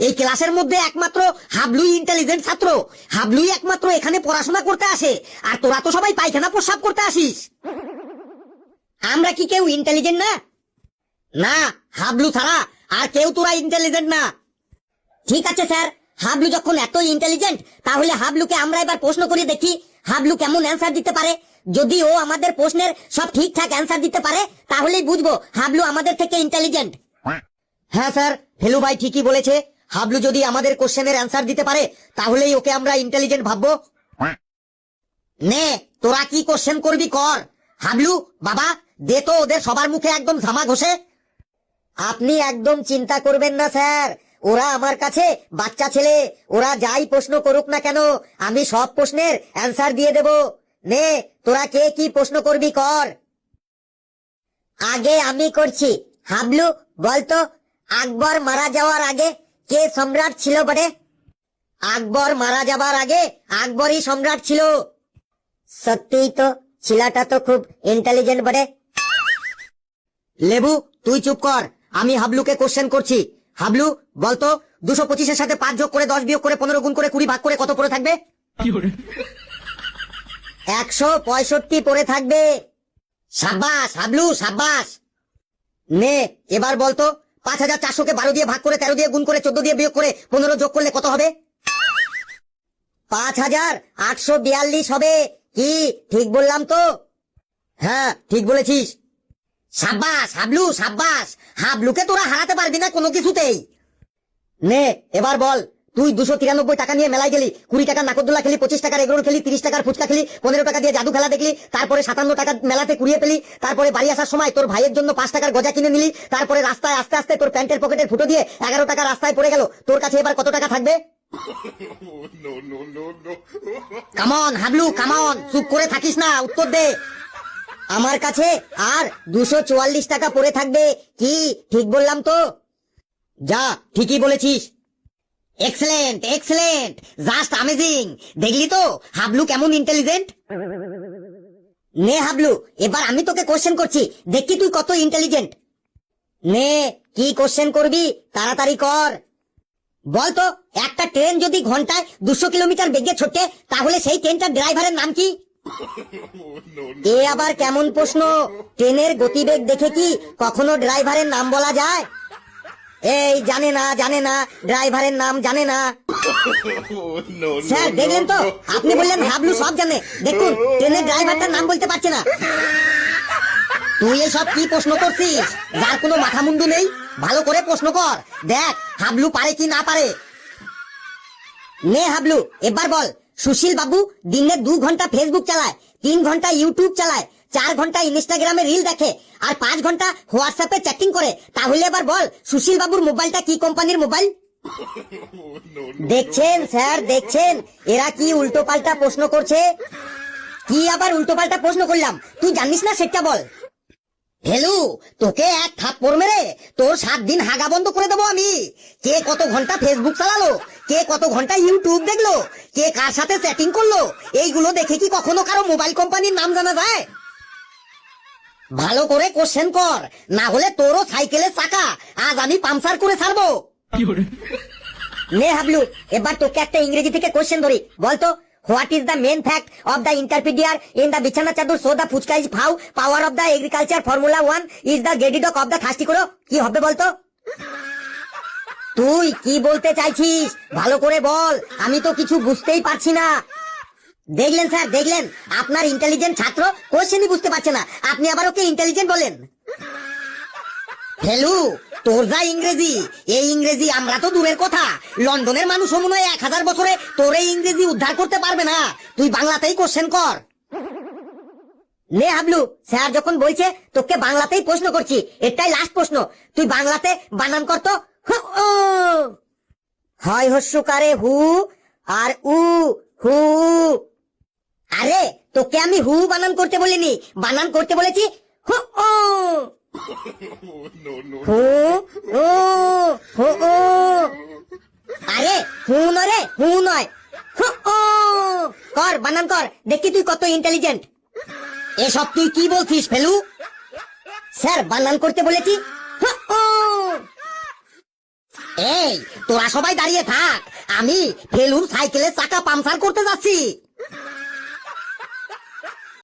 এই ক্লাসের মধ্যে একমাত্র হাবলুই ইন্টেলিজেন্ট ছাত্র। হাবলুই একমাত্র এখানে পড়াশোনা করতে আসে, আর তোরা তো সবাই পায়খানা প্রস্রাব করতে আসিস। আমরা কি কেউ ইন্টেলিজেন্ট না? না, হাবলু ছাড়া আর কেউ তোরা ইন্টেলিজেন্ট না। ঠিক আছে স্যার, হাবলু যখন এত ইন্টেলিজেন্ট, তাহলে হাবলুকে আমরা এবার প্রশ্ন করে দেখি হাবলু কেমন অ্যান্সার দিতে পারে। যদি ও আমাদের প্রশ্নের সব ঠিকঠাক অ্যান্সার দিতে পারে, তাহলেই বুঝবো হাবলু আমাদের থেকে ইন্টেলিজেন্ট। হ্যাঁ স্যার, ফেলু ভাই ঠিকই বলেছে। হাবলু যদি আমাদের কোশ্চেনের অ্যান্সার দিতে পারে, তাহলেই ওকে আমরা ইন্টেলিজেন্ট ভাববো। নে, তোরা কি কোশ্চেন করবি কর। হাবলু বাবা, দে তো ওদের সবার মুখে একদম ঝামা ঘষে। আপনি একদম চিন্তা করবেন না স্যার, ওরা আমার কাছে বাচ্চা ছেলে, ওরা যাই প্রশ্ন করুক না কেন আমি সব প্রশ্নের অ্যান্সার দিয়ে দেব। নে, তোরা কে কি প্রশ্ন করবি কর। আগে আমি করছি। হাবলু বলতো, আকবর মারা যাওয়ার আগে কে সম্রাট ছিল বটে? আকবর মারা যাবার আগে আকবরই সম্রাট ছিল। সত্যিই তো, ছেলেটা তো খুব ইন্টেলিজেন্ট বটে। লেবু তুই চুপ কর, আমি হাবলুকে কোশ্চেন করছি। হাবলু বলতো, 225-এর সাথে 5 যোগ করে 10 বিয়োগ করে 15 গুণ করে 20 ভাগ করে কত পড়ে থাকবে? 165 পড়ে থাকবে। সাব্বাস হাবলু, সাব্বাস। নে, এবার বলতো, 5400-কে 12 দিয়ে ভাগ করে 13 দিয়ে গুণ করে 14 দিয়ে বিয়োগ করে 15 যোগ করলে কত হবে? 5842 হবে। কি ঠিক বললাম তো? হ্যাঁ, ঠিক বলেছিস। সাব্বাস হাবলু, সাব্বাস। হাবলুকে তোরা হারাতে পারবি না কোনো কিছুতেই। নে, এবার বল, তুই 293 টাকা নিয়ে মেলায় গেলি, 20 টাকার নাকরদোলা খেলি, 25 টাকার এগরোল খেলি, 30 টাকার ফুচকা খেলি, 15 টাকা দিয়ে জাদু খেলা দেখলি, তারপরে 57 টাকা মেলাতে কুড়িয়ে পেলি, তারপরে বাড়ি আসার সময় তোর ভাইয়ের জন্য 5 টাকার গজা কিনে নিলি, তারপরে রাস্তায় আস্তে আস্তে তোর প্যান্টের পকেটের ফুটো দিয়ে 11 টাকা রাস্তায় পড়ে গেল। তোর কাছে এবার কত টাকা থাকবে? কামন হাবলু, কামন, চুপ করে থাকিস না, উত্তর দে। আমার কাছে আর 244 টাকা পড়ে থাকবে। কি ঠিক বললাম তো? যা, ঠিকই বলেছিস। Excellent, excellent, just amazing. দেখলি তো হাবলু কেমন ইন্টেলিজেন্ট। নে হাবলু, এবার আমি তোকে কোশ্চেন করছি, দেখি তুই কত ইন্টেলিজেন্ট। নে, কি কোশ্চেন করবি তাড়াতাড়ি কর। বলতো, একটা ট্রেন যদি ঘন্টায় 200 কিলোমিটার বেগে ছোটে, তাহলে সেই ট্রেনটার ড্রাইভারের নাম কি? এ আবার কেমন প্রশ্ন? ট্রেনের গতিবেগ দেখে কি কখনো ড্রাইভারের নাম বলা যায়? এই জানে না, জানে না, ড্রাইভারের নাম জানে না। স্যার দেখলেন তো, আপনি বললেন হাবলু সব জানে, দেখুন ট্রেনের ড্রাইভারটার নাম বলতে পারছে না। তুই এসব কি প্রশ্ন করছিস, যার কোনো মাথা মুন্ডু নেই? ভালো করে প্রশ্ন কর, দেখ হাবলু পারে কি না পারে। নে হাবলু, এবার বল, সুশীল বাবু দিনে 2 ঘন্টা ফেসবুক চালায়, 3 ঘন্টা ইউটিউব চালায়, 4 ঘন্টা ইনস্টাগ্রামে রিল দেখে, আর 5 ঘন্টা হোয়াটসঅ্যাপে চ্যাটিং করে। তাহলে এবার বল, সুশীল বাবুর মোবাইলটা কি কোম্পানির মোবাইল? দেখছেন স্যার, দেখছেন এরা কি উল্টো পাল্টা প্রশ্ন করছে। কি আবার উল্টো পাল্টা প্রশ্ন করলাম? তুই জানিস না সেটা বল। হেলু, তোকে এক থাপ্পড় মেরে তোর 7 দিন হাগা বন্ধ করে দেবো আমি। কে কত ঘন্টা ফেসবুক চালালো, কে কত ঘন্টা ইউটিউব দেখলো, কে কার সাথে চ্যাটিং করলো, এইগুলো দেখে কি কখনো কারো মোবাইল কোম্পানির নাম জানা যায়? ভালো করে কোশ্চেন কর, না হলে তোরও সাইকেলের চাকা আজ আমি পাংচার করে ছাড়বো। নে হাবলু, এবার তোকে একটা ইংরেজি থেকে কোশ্চেন ধরি। বলতো, what is the main fact of the ইন্টারপিডিয়ার ইন দ্য বিছানা চাদর সো দ্য ফুচকা ইজ ফাউ, power of the agriculture formula 1 is the গেডিডক অফ দ্য থার্স্টি করো। কি হবে বলতো? তুই কি বলতে চাইছিস ভালো করে বল, আমি তো কিছু বুঝতেই পারছি না। দেখলেন স্যার, দেখলেন আপনার ইন্টেলিজেন্ট ছাত্র কোশ্চেনই বুঝতে পারছে না, আপনি আবার ওকে ইন্টেলিজেন্ট বলেন। হেলু, তোর যা ইংরেজি, এই ইংরেজি আমরা তো দূরের কথা, লন্ডনের মানুষ মনে হয় 1000 বছরে তোর এই ইংরেজি উদ্ধার করতে পারবে না। তুই বাংলাতেই কোশ্চেন কর। নে হাবলু, স্যার যখন বলছে তোকে বাংলাতেই প্রশ্ন করছি, এটাই লাস্ট প্রশ্ন, তুই বাংলাতে বানান কর তো। হয় হস্যকারে হু আর উ, হু। আরে তোকে আমি হু বানান করতে বলিনি, বানান করতে বলেছি হু। হু ও, হু ও। আরে হু নরে, হু নয়, হু ও। কর, বানান কর, দেখি তুই কত ইন্টেলিজেন্ট। এসব তুই কি বলছিস ফেলু? স্যার বানান করতে বলেছি হু ও। এই তোরা সবাই দাঁড়িয়ে থাক, আমি ফেলুর সাইকেলের চাকা পাংচার করতে যাচ্ছি।